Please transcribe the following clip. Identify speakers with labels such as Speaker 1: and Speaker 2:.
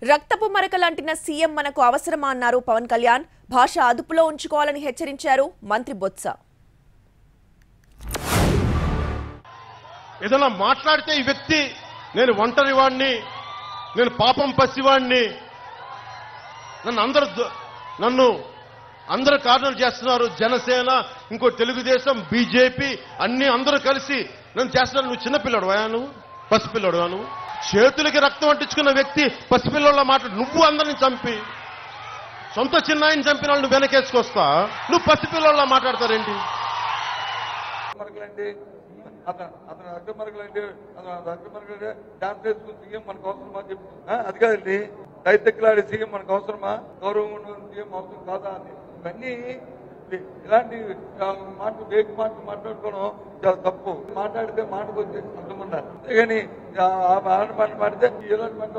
Speaker 1: రక్తపు మరకలంటిన సీఎం మనకు అవసరమా అన్నారు పవన్ కళ్యాణ్. భాష అదుపులో ఉంచుకోవాలని హెచ్చరించారు మంత్రి బొత్స.
Speaker 2: ఏదైనా మాట్లాడితే ఈ వ్యక్తి నేను ఒంటరి వాడిని, నేను పాపం పసివాడిని, నన్ను అందరూ కారణాలు చేస్తున్నారు, జనసేన, ఇంకో తెలుగుదేశం, బీజేపీ అన్ని అందరూ కలిసి నన్ను చేస్తున్నారు. నువ్వు చిన్నపిల్లడు నువ్వు, పసిపిల్లడు నువ్వు, చేతులకి రక్తం అంటించుకున్న వ్యక్తి పసిపిల్లల మాట్లాడు. నువ్వు అందరిని చంపి సొంత చిన్నాయిని చంపిన వాళ్ళు నువ్వు వెనకేసుకొస్తా, నువ్వు పసిపిల్లల మాట్లాడతారేంటి?
Speaker 3: అతను అడ్డమరగలంటే అడ్డమరగలంటే డాన్స్ వేసుకుని సీఎం మనకు అవసరమా చెప్పు. అది కాదండి, రైతెక్కలాడే సీఎం మనకు అవసరమా, గౌరవం ఉన్న సీఎం అవసరం కాదా అని ఇవన్నీ ఇలాంటి మాటలు మాట్లాడుకోవడం చాలా తప్పు. మాట్లాడితే మాటకు వచ్చి అర్థమన్నారు, కానీ ఆ మాట మాట్లాడితే ఇలాంటి మాట